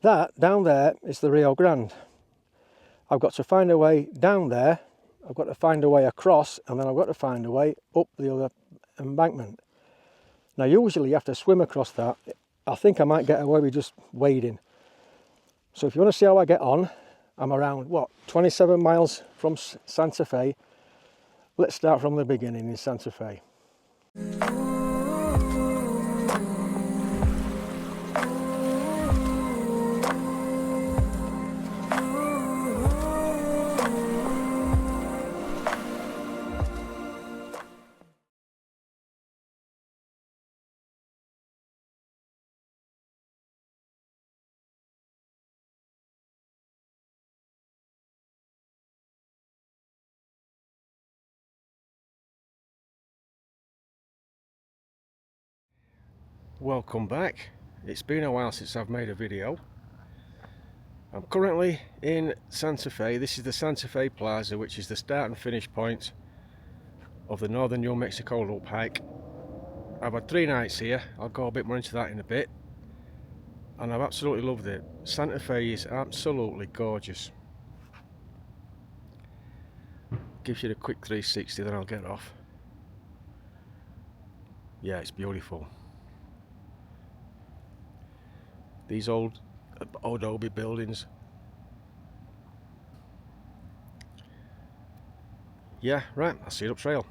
That down there is the Rio Grande. I've got to find a way down there, I've got to find a way across, and then I've got to find a way up the other embankment. Now usually you have to swim across that. I think I might get away with just wading. So if you want to see how I get on, I'm around, what, 27 miles from Santa Fe. Let's start from the beginning in Santa Fe. Welcome back. It's been a while since I've made a video. I'm currently in Santa Fe. This is the Santa Fe Plaza, which is the start and finish point of the northern New Mexico loop hike. I've had 3 nights here. I'll go a bit more into that in a bit. And I've absolutely loved it. Santa Fe is absolutely gorgeous. Gives you the quick 360, then I'll get off. Yeah, it's beautiful. These old adobe buildings. Yeah, right, I'll see you up trail.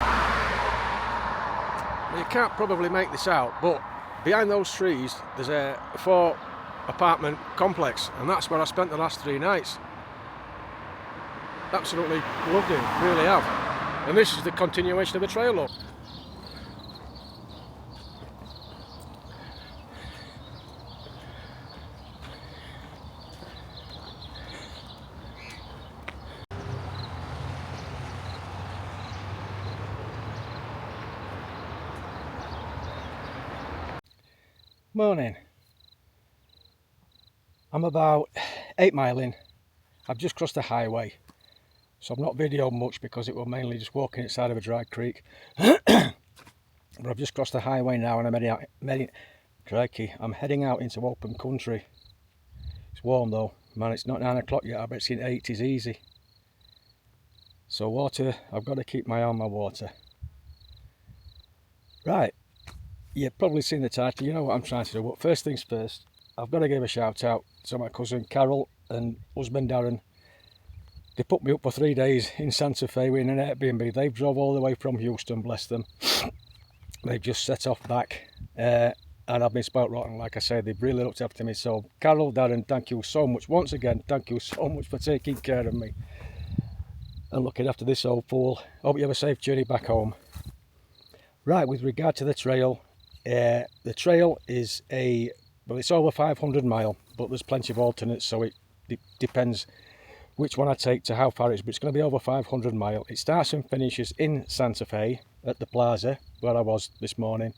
You can't probably make this out, but behind those trees there's a 4 apartment complex, and that's where I spent the last 3 nights. Absolutely loved it, really have. And this is the continuation of the trail up. Morning. I'm about 8 mile in. I've just crossed the highway, so I've not videoed much because it was mainly just walking inside of a dry creek. But I've just crossed the highway now, and I'm heading out into open country. It's warm though, man. It's not 9 o'clock yet. I bet it's in 80s easy. So water, I've got to keep my eye on my water. Right, you've probably seen the title, you know what I'm trying to do. But first things first, I've got to give a shout out to my cousin Carol and husband Darren. They put me up for 3 days in Santa Fe in an Airbnb. They've drove all the way from Houston, bless them. They've just set off back, and I've been spoilt rotten. Like I said, they've really looked after me. So Carol, Darren, thank you so much. Once again, thank you so much for taking care of me and looking after this old fool. Hope you have a safe journey back home. Right, with regard to the trail is well, it's over 500 mile, but there's plenty of alternates, so it depends which one I take to how far it is, but it's going to be over 500 mile. It starts and finishes in Santa Fe at the plaza where I was this morning,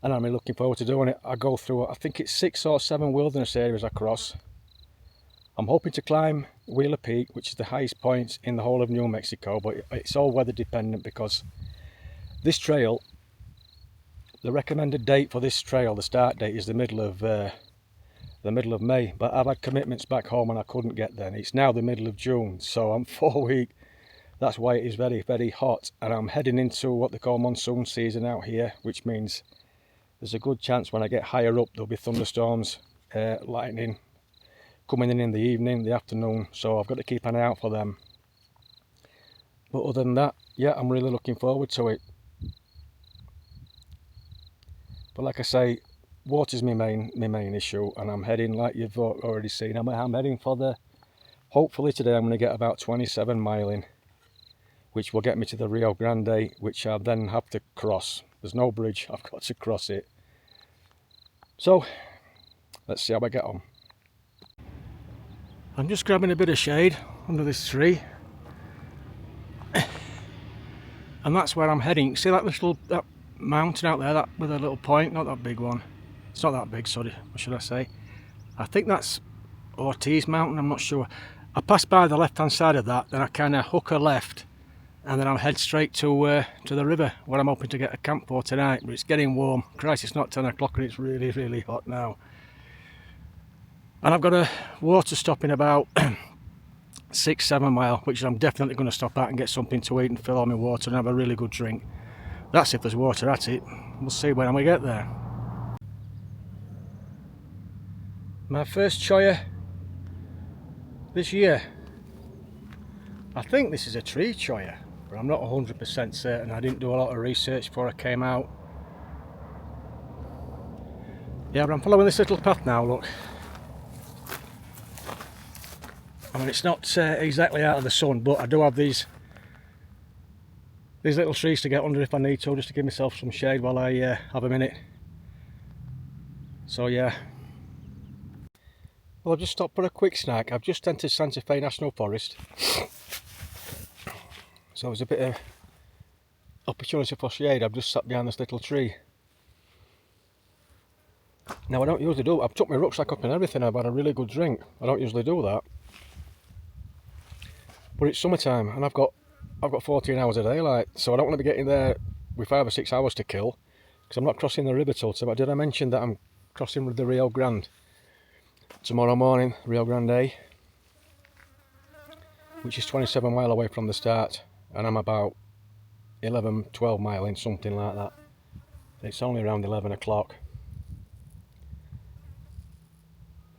and I'm really looking forward to doing it. I go through, I think it's 6 or 7 wilderness areas I cross. I'm hoping to climb Wheeler Peak, which is the highest point in the whole of New Mexico, but it's all weather dependent because this trail, the recommended date for this trail, the start date, is the middle of May, but I've had commitments back home and I couldn't get there. It's now the middle of June, so I'm 4 weeks. That's why it is very, very hot, and I'm heading into what they call monsoon season out here, which means there's a good chance when I get higher up there'll be thunderstorms, lightning coming in the evening, the afternoon, so I've got to keep an eye out for them. But other than that, yeah, I'm really looking forward to it. But like I say, water's my main issue, and I'm heading, like you've already seen, I'm heading for the, hopefully today I'm going to get about 27 mile in, which will get me to the Rio Grande, which I then have to cross. There's no bridge, I've got to cross it. So let's see how I get on. I'm just grabbing a bit of shade under this tree, and that's where I'm heading. See that mountain out there, that with a little point, not that big one. It's not that big, sorry, what should I say? I think that's Ortiz Mountain, I'm not sure. I pass by the left hand side of that, then I kind of hook a left, and then I'll head straight to the river where I'm hoping to get a camp for tonight. But it's getting warm. Christ, it's not 10 o'clock and it's really, really hot now. And I've got a water stop in about 6-7 miles, which I'm definitely going to stop at and get something to eat and fill all my water and have a really good drink. That's if there's water at it. We'll see when we get there. My first choya this year. I think this is a tree choya, but I'm not 100% certain. I didn't do a lot of research before I came out. Yeah, but I'm following this little path now, look. I mean, it's not exactly out of the sun, but I do have these little trees to get under if I need to, just to give myself some shade while I have a minute. So yeah. Well, I've just stopped for a quick snack. I've just entered Santa Fe National Forest. So there's a bit of opportunity for shade. I've just sat behind this little tree. Now I don't usually do, I've took my rucksack up and everything, I've had a really good drink. I don't usually do that. But it's summertime and I've got 14 hours of daylight, so I don't want to be getting there with 5 or 6 hours to kill, because I'm not crossing the river till tomorrow. Did I mention that I'm crossing with the Rio Grande tomorrow morning, Rio Grande, which is 27 miles away from the start, and I'm about 11-12 miles in, something like that. It's only around 11 o'clock.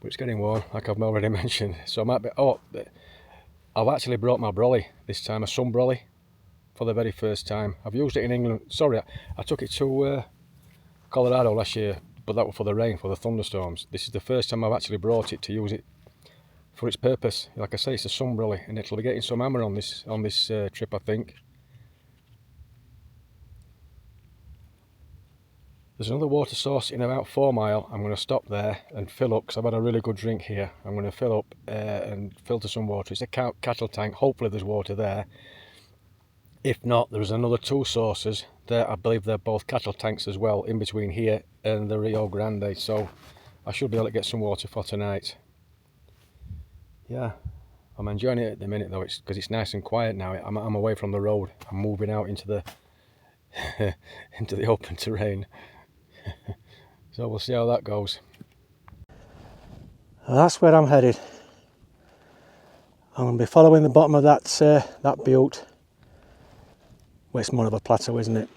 But it's getting warm, like I've already mentioned. So I might be... Oh, I've actually brought my brolly this time, a sun brolly, for the very first time. I've used it in England. Sorry, I took it to Colorado last year, but that was for the rain, for the thunderstorms. This is the first time I've actually brought it to use it for its purpose. Like I say, it's a sun brolly, and it'll be getting some hammer on this trip, I think. There's another water source in about 4 miles. I'm going to stop there and fill up, because I've had a really good drink here. I'm going to fill up and filter some water. It's a cattle tank. Hopefully there's water there. If not, there's another 2 sources there. I believe they're both cattle tanks as well, in between here and the Rio Grande. So I should be able to get some water for tonight. Yeah, I'm enjoying it at the minute though, because it's nice and quiet now. I'm away from the road. I'm moving out into the into the open terrain. So we'll see how that goes. That's where I'm headed. I'm going to be following the bottom of that butte. Well, it's more of a plateau, isn't it?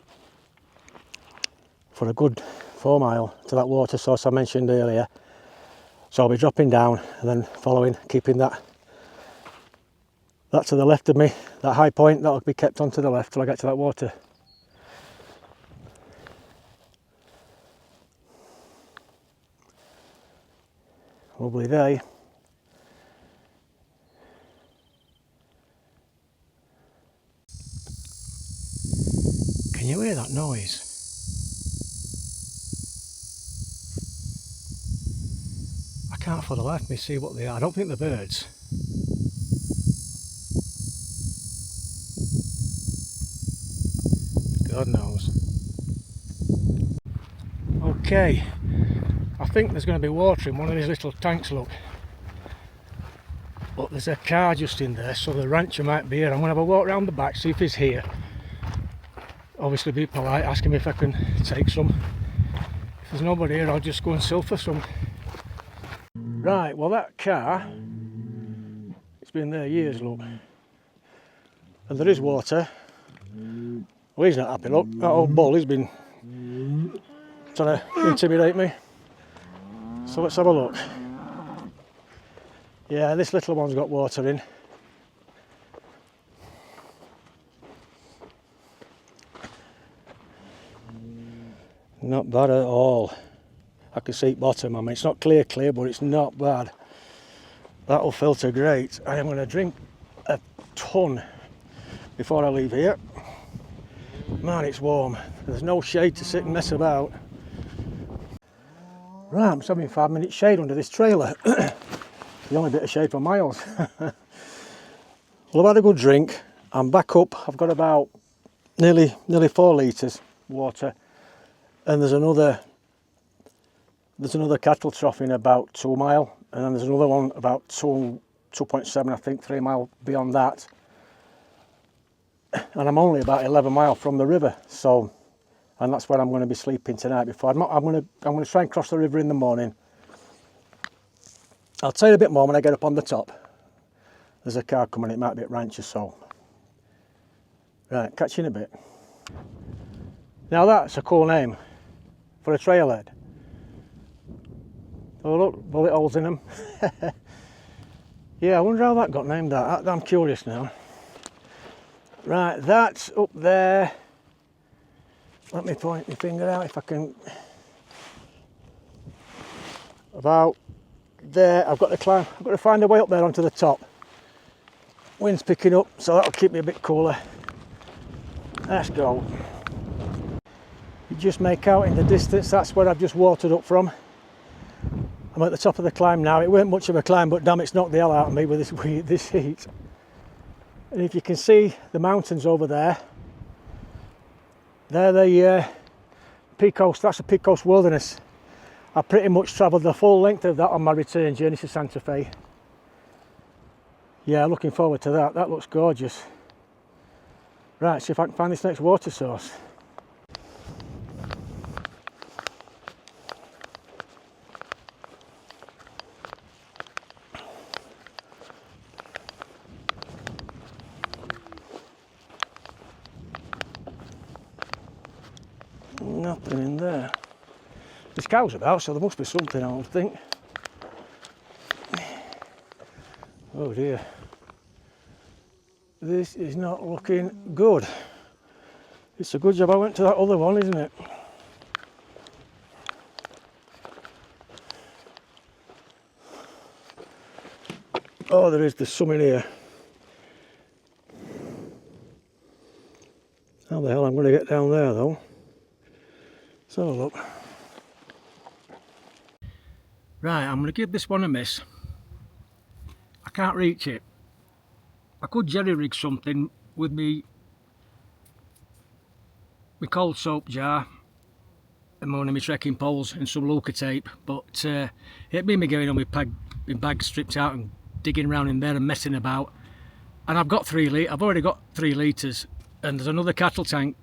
For a good 4 miles to that water source I mentioned earlier. So I'll be dropping down and then following, keeping that to the left of me, that high point, that'll be kept on to the left till I get to that water. Lovely day. Can you hear that noise? I can't for the life of me see what they are. I don't think they're birds. God knows. Okay, I think there's going to be water in one of these little tanks, look. But there's a car just in there, so the rancher might be here. I'm going to have a walk around the back, see if he's here. Obviously be polite, ask him if I can take some. If there's nobody here, I'll just go and silver some. Right, well that car, it's been there years, look. And there is water. Well, he's not happy, look. That old bull, he's been trying to intimidate me. So let's have a look. Yeah, this little one's got water in. Not bad at all. I can see bottom. I mean, it's not clear, but it's not bad. That'll filter great. I am going to drink a ton before I leave here. Man, it's warm. There's no shade to sit and mess about. Right, I'm just having 5 minutes shade under this trailer. The only bit of shade for miles. Well, I've had a good drink. I'm back up. I've got about nearly 4 litres water. And there's another cattle trough in about 2 miles, and then there's another one about 2 2.7, I think, 3 miles beyond that. And I'm only about 11 miles from the river, so, and that's where I'm going to be sleeping tonight. Before I'm going to try and cross the river in the morning. I'll tell you a bit more when I get up on the top. There's a car coming, it might be at Rancher, so. Right, catch you in a bit. Now that's a cool name for a trailhead. Oh look, bullet holes in them. Yeah, I wonder how that got named that. I'm curious now. Right, that's up there. Let me point my finger out if I can. About there. I've got to climb. I've got to find a way up there onto the top. Wind's picking up, so that'll keep me a bit cooler. Let's go. You just make out in the distance. That's where I've just watered up from. I'm at the top of the climb now. It weren't much of a climb, but damn, it's knocked the hell out of me with this heat. And if you can see the mountains over there, they're the Pecos, that's the Pecos Wilderness. I pretty much travelled the full length of that on my return journey to Santa Fe. Yeah, looking forward to that. That looks gorgeous. Right, see if I can find this next water source. Nothing in there. There's cows about, so there must be something, I would think. Oh dear. This is not looking good. It's a good job I went to that other one, isn't it? Oh, there's some in here. How the hell I'm going to get down there though? Let's have a look. Right, I'm going to give this one a miss. I can't reach it. I could jerry rig something with me cold soap jar and one of my trekking poles and some Luca tape, but it'd be me going on my bag stripped out and digging around in there and messing about. And I've already got 3 litres, and there's another cattle tank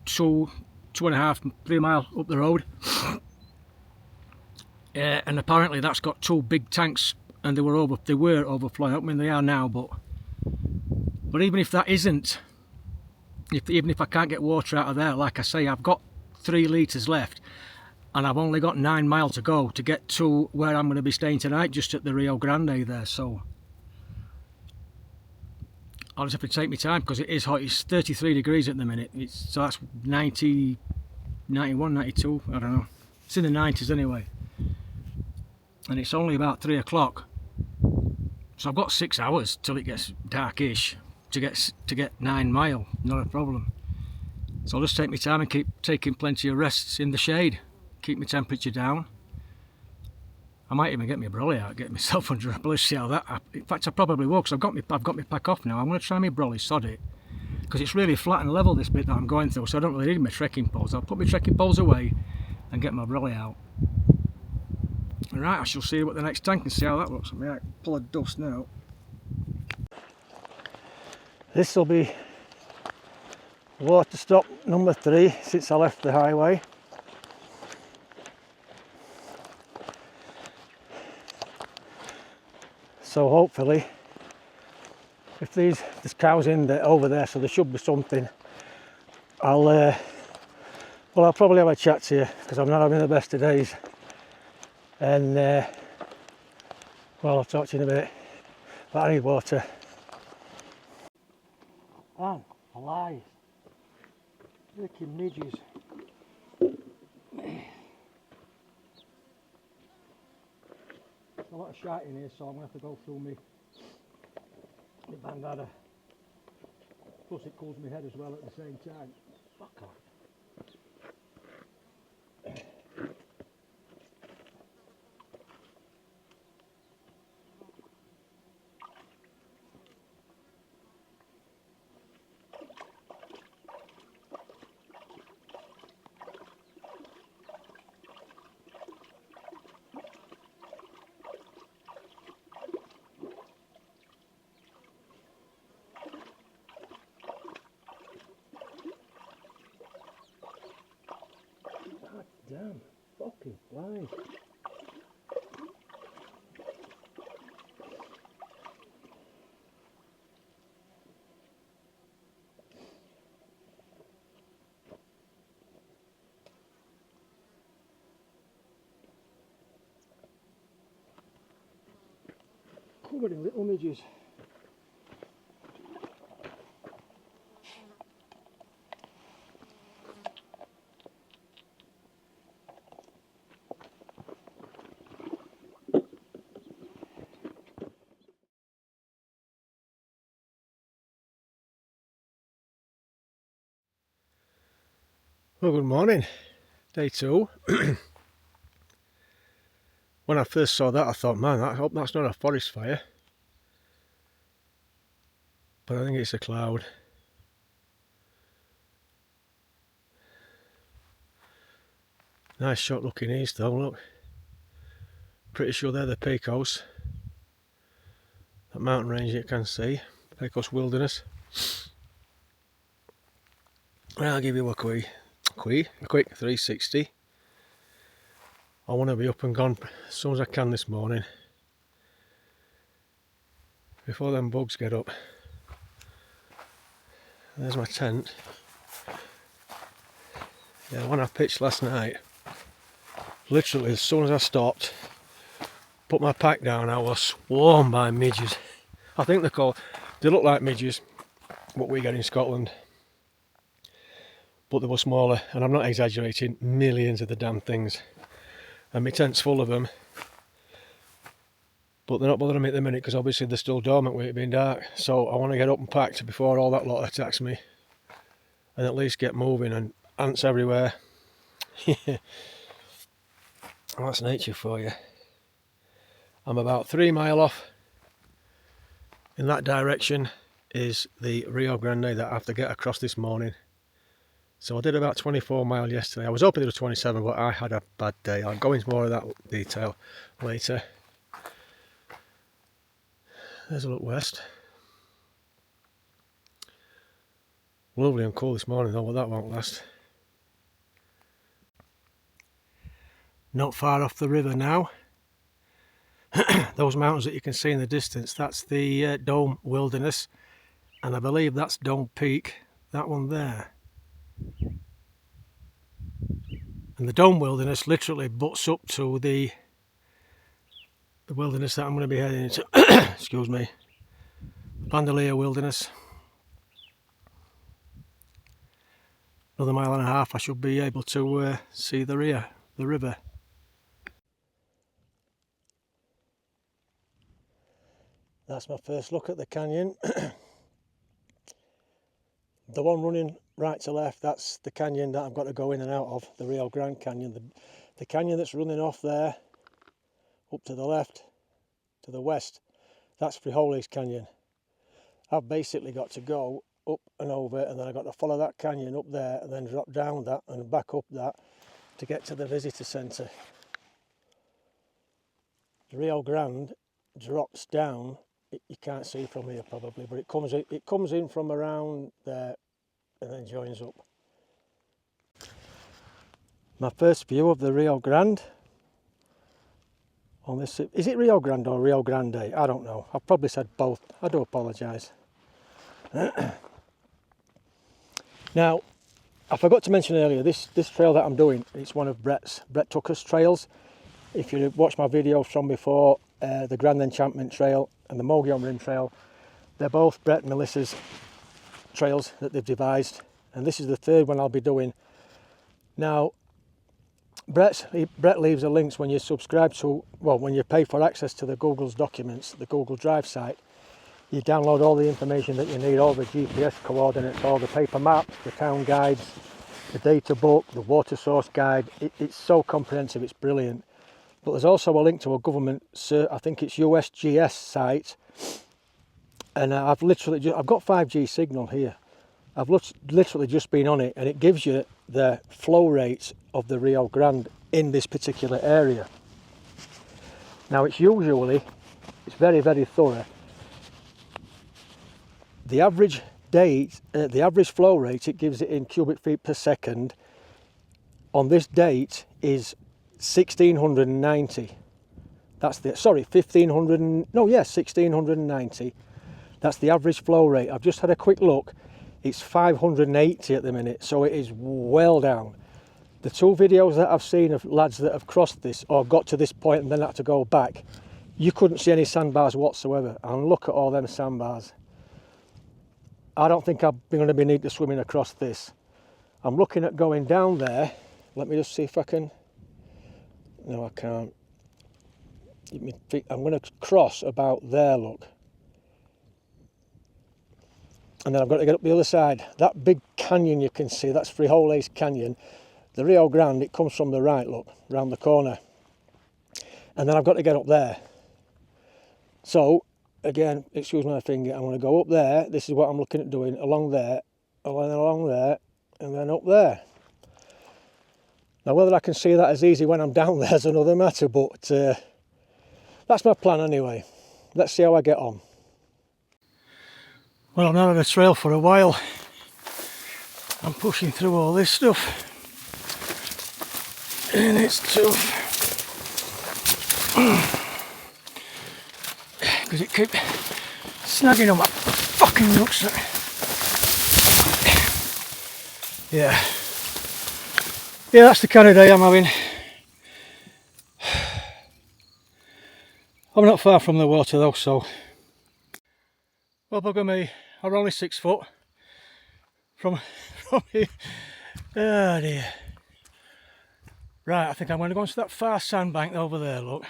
2.5, 3 miles up the road. And apparently that's got 2 big tanks, and they were overflowing. I don't mean they are now, but even if that isn't, even if I can't get water out of there, like I say, I've got 3 litres left, and I've only got 9 miles to go to get to where I'm going to be staying tonight, just at the Rio Grande there. So I'll just have to take my time, because it is hot. It's 33 degrees at the minute. So that's 90, 91, 92, I don't know. It's in the 90s anyway. And it's only about 3 o'clock. So I've got 6 hours till it gets darkish to get 9 mile, not a problem. So I'll just take my time and keep taking plenty of rests in the shade, keep my temperature down. I might even get my brolly out, get myself under a bush, see how that. In fact, I probably will, because I've got my pack off now. I'm going to try my brolly, sod it, because it's really flat and level, this bit that I'm going through, so I don't really need my trekking poles. I'll put my trekking poles away and get my brolly out. Right, I shall see you at the next tank and see how that looks. I mean, I pull of dust now. This will be water stop number 3 since I left the highway. So hopefully, if there's cows in there over there, so there should be something. I'll probably have a chat to you, because I'm not having the best of days. And well, I'll talk to you in a bit. But I need water. And alive. Freaking midges. A lot of shite in here, so I'm going to have to go through my bandana. Plus it cools my head as well at the same time. Fuck off. covered in little midges. Well, good morning, day 2. When I first saw that I thought, man, I hope that's not a forest fire, but I think it's a cloud. Nice shot looking east though, look. Pretty sure they're the Pecos. That mountain range you can see, Pecos Wilderness. Well, I'll give you a quick 360. I want to be up and gone as soon as I can this morning, before them bugs get up. There's my tent. Yeah, when I pitched last night, literally as soon as I stopped, put my pack down, I was swarmed by midges. I think they look like midges, what we get in Scotland, but they were smaller, and I'm not exaggerating, millions of the damn things. And my tent's full of them, but they're not bothering me at the minute because obviously they're still dormant with it being dark. So I want to get up and packed before all that lot attacks me, and at least get moving. And ants everywhere. Well, that's nature for you. I'm about 3 miles off. In that direction is the Rio Grande that I have to get across this morning. So I did about 24 miles yesterday. I was hoping it was 27, but I had a bad day. I'll go into more of that detail later. There's a look west. Lovely and cool this morning though, but that won't last. Not far off the river now. Those mountains that you can see in the distance, that's the Dome Wilderness, and I believe that's Dome Peak, that one there. And the Dome Wilderness literally butts up to the wilderness that I'm going to be heading into. Excuse me. Bandelier Wilderness. Another 1.5 miles I should be able to see the river. That's my first look at the canyon. The one running right to left, that's the canyon that I've got to go in and out of, the Rio Grande Canyon. The canyon that's running off there, up to the left, to the west, that's Frijoles Canyon. I've basically got to go up and over, and then I've got to follow that canyon up there, and then drop down that and back up that to get to the visitor centre. The Rio Grande drops down. You can't see from here probably, but it comes in from around there and then joins up. My first view of the Rio Grande on this. Is it Rio Grande or Rio Grande? I don't know. I've probably said both. I do apologise. Now, I forgot to mention earlier, this trail that I'm doing, it's one of Brett Tucker's trails. If you watch my videos from before, the Grand Enchantment Trail and the Mogollon Rim Trail, they're both Brett and Melissa's trails that they've devised, and this is the third one I'll be doing. Now, Brett leaves the links when you subscribe to, well, when you pay for access to the Google's documents, the Google Drive site. You download all the information that you need, all the GPS coordinates, all the paper maps, the town guides, the data book, the water source guide. It's so comprehensive, it's brilliant. But there's also a link to a government, I think it's USGS site, and I've got 5G signal here. I've literally just been on it, and it gives you the flow rates of the Rio Grande in this particular area. Now it's very, very thorough. The average flow rate it gives it in cubic feet per second on this date is 1690. That's 1690. That's the average flow rate. I've just had a quick look. It's 580 at the minute, so it is well down. The two videos that I've seen of lads that have crossed this or got to this point and then had to go back, you couldn't see any sandbars whatsoever, and look at all them sandbars. I don't think I'm going to be need to swimming across this. I'm looking at going down there. Let me just see if I can. No, I can't. I'm going to cross about there, look. And then I've got to get up the other side. That big canyon you can see, that's Frijoles Canyon. The Rio Grande, it comes from the right, look, round the corner. And then I've got to get up there. So, again, excuse my finger, I'm going to go up there. This is what I'm looking at doing, along there, and then along there, and then up there. Now, whether I can see that as easy when I'm down there is another matter, but that's my plan anyway. Let's see how I get on. Well, I've not had a trail for a while. I'm pushing through all this stuff, and it's tough. Because it keeps snagging on my fucking rucksack. Yeah, that's the kind of day I'm having. I'm not far from the water though, so. Well, bugger me, I'm only 6 foot from here. Oh dear. Right, I think I'm going to go into that far sandbank over there, look.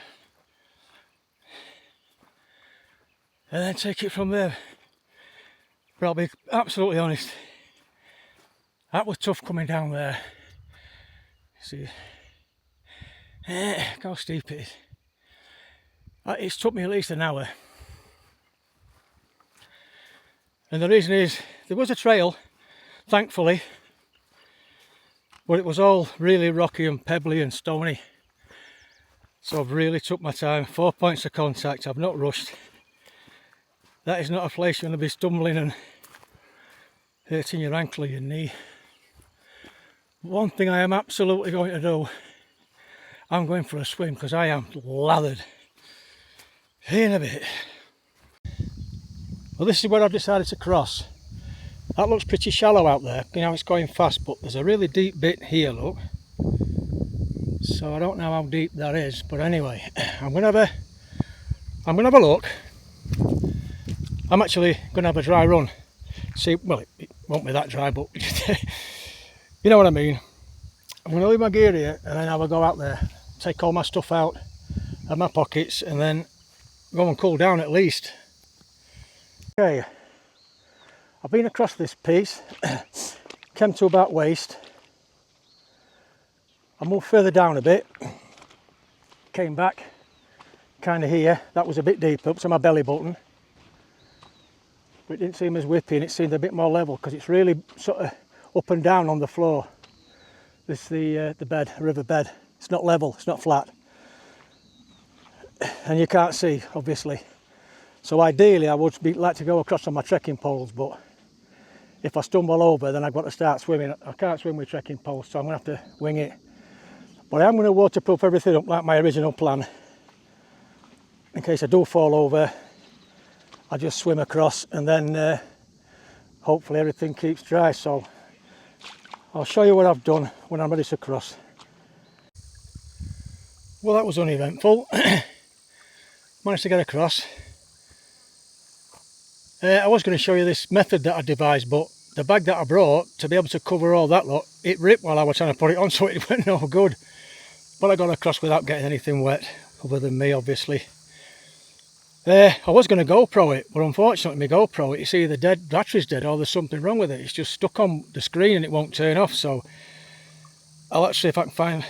And then take it from there. But I'll be absolutely honest, that was tough coming down there. See, look how steep it is. It's took me at least an hour. And the reason is, there was a trail, thankfully, but it was all really rocky and pebbly and stony. So I've really took my time. 4 points of contact, I've not rushed. That is not a place you're going to be stumbling and hurting your ankle or your knee. One thing I am absolutely going to do, I'm going for a swim because I am lathered. In a bit. Well, this is where I've decided to cross. That looks pretty shallow out there. You know, it's going fast, but there's a really deep bit here, look. So I don't know how deep that is, but anyway, I'm gonna have a look. I'm actually gonna have a dry run. See, well, it won't be that dry, but you know what I mean. I'm gonna leave my gear here and then have a go out there, take all my stuff out of my pockets, and then go and cool down at least. Okay, I've been across this piece, came to about waist. I moved further down a bit, came back kind of here. That was a bit deeper, up to my belly button. But it didn't seem as whipping, it seemed a bit more level because it's really sort of up and down on the floor. This is the bed, river bed. It's not level, it's not flat. And you can't see, obviously. So ideally I would like to go across on my trekking poles, but if I stumble over then I've got to start swimming. I can't swim with trekking poles, so I'm going to have to wing it. But I am going to waterproof everything up like my original plan. In case I do fall over, I just swim across and then hopefully everything keeps dry. So I'll show you what I've done when I'm ready to cross. Well, that was uneventful. Managed to get across. I was going to show you this method that I devised, but the bag that I brought to be able to cover all that lot, it ripped while I was trying to put it on, so it went no good. But I got across without getting anything wet, other than me, obviously. I was going to GoPro it, but unfortunately my GoPro, it's either dead, battery's dead, or there's something wrong with it. It's just stuck on the screen and it won't turn off, so I'll have to see if I can find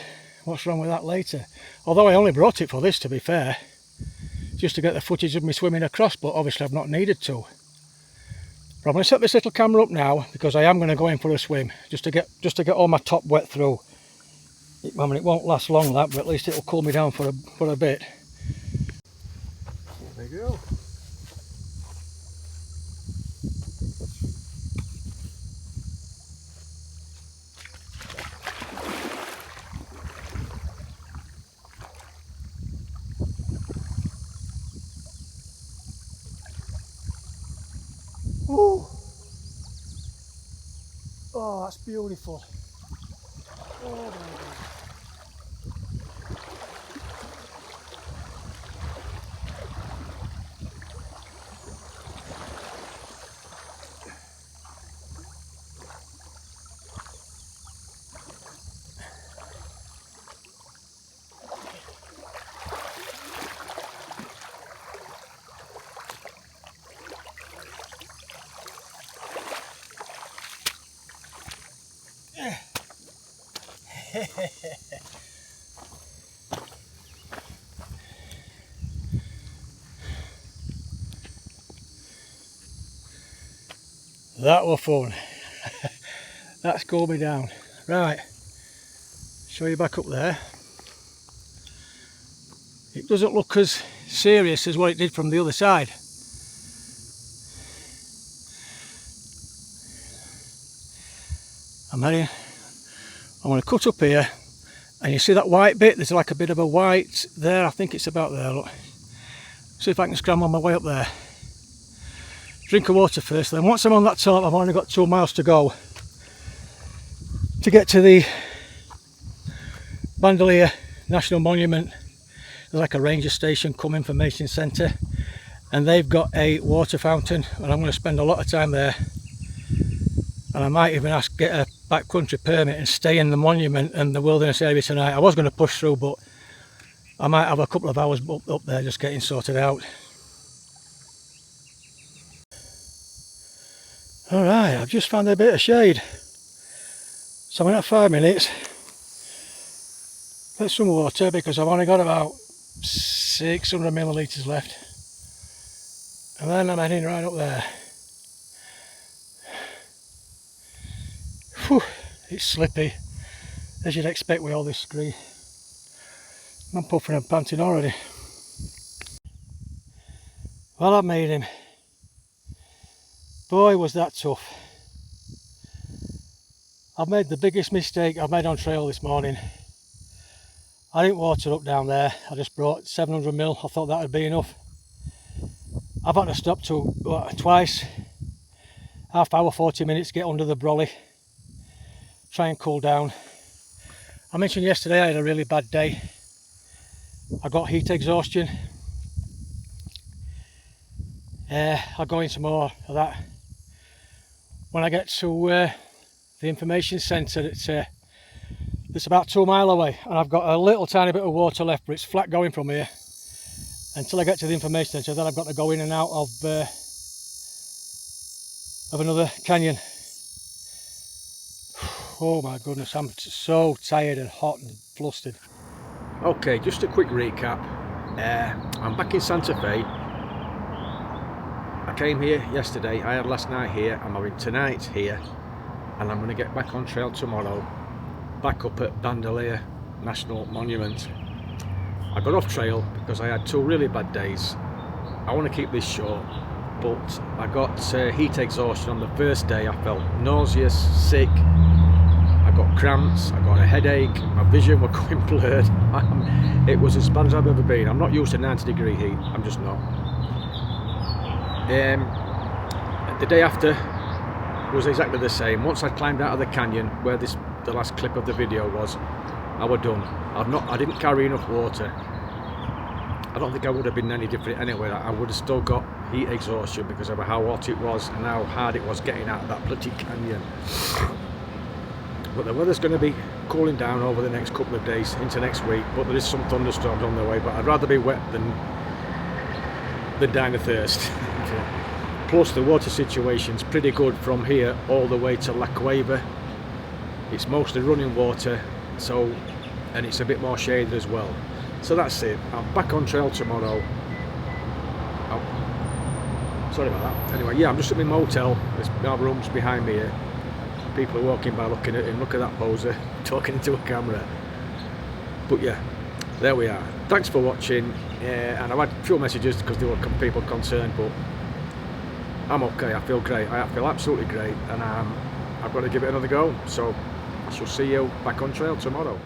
what's wrong with that later. Although I only brought it for this, to be fair, just to get the footage of me swimming across, but obviously I've not needed to. But I'm going to set this little camera up now because I am going to go in for a swim just to get all my top wet through. I mean, it won't last long that, but at least it'll cool me down for a bit. There we go. Ooh. Oh, that's beautiful. Oh my God. That was fun. That's cooled me down. Right, show you back up there. It doesn't look as serious as what it did from the other side. I'm going to cut up here, and you see that white bit? There's like a bit of a white there. I think it's about there, look. See if I can scramble my way up there. Drink of water first, then once I'm on that top, I've only got 2 miles to go to get to the Bandelier National Monument. There's like a ranger station, come information centre, and they've got a water fountain, and I'm going to spend a lot of time there. And I might even get a backcountry permit and stay in the monument and the wilderness area tonight. I was going to push through, but I might have a couple of hours up there just getting sorted out. Alright, I've just found a bit of shade. So I'm in at 5 minutes. Get some water because I've only got about 600 millilitres left. And then I'm heading right up there. Whew, it's slippy, as you'd expect with all this scree. I'm puffing and panting already. Well, I've made him. Boy, was that tough. I've made the biggest mistake I've made on trail this morning. I didn't water up down there. I just brought 700 ml. I thought that would be enough. I've had to stop twice. Half hour, 40 minutes, get under the brolly. Try and cool down. I mentioned yesterday I had a really bad day. I got heat exhaustion. I'll go into more of that when I get to the information centre that's about 2 miles away, and I've got a little tiny bit of water left, but it's flat going from here until I get to the information centre. Then I've got to go in and out of another canyon. Oh my goodness, I'm so tired and hot and flustered. Okay, just a quick recap. I'm back in Santa Fe. I came here yesterday, I had last night here, I'm having tonight here, and I'm going to get back on trail tomorrow, back up at Bandelier National Monument. I got off trail because I had 2 really bad days. I want to keep this short, but I got heat exhaustion on the first day. I felt nauseous, sick, I got cramps, I got a headache, my vision was going blurred. It was as bad as I've ever been. I'm not used to 90-degree heat, I'm just not. The day after was exactly the same. Once I climbed out of the canyon where the last clip of the video was, I was done. I didn't carry enough water. I don't think I would have been any different anyway. I would have still got heat exhaustion because of how hot it was and how hard it was getting out of that bloody canyon. But the weather's going to be cooling down over the next couple of days into next week, but there is some thunderstorms on the way, but I'd rather be wet than dying of thirst. Plus the water situation's pretty good from here all the way to La Cueva. It's mostly running water, and it's a bit more shaded as well. So that's it. I'm back on trail tomorrow. Oh, sorry about that. Anyway, yeah, I'm just at my motel. There's my room's behind me here. People are walking by looking at him. Look at that poser talking into a camera. But yeah, there we are. Thanks for watching. And I've had a few messages because there were people concerned, but I'm okay. I feel great. I feel absolutely great, and I've got to give it another go. So I shall see you back on trail tomorrow.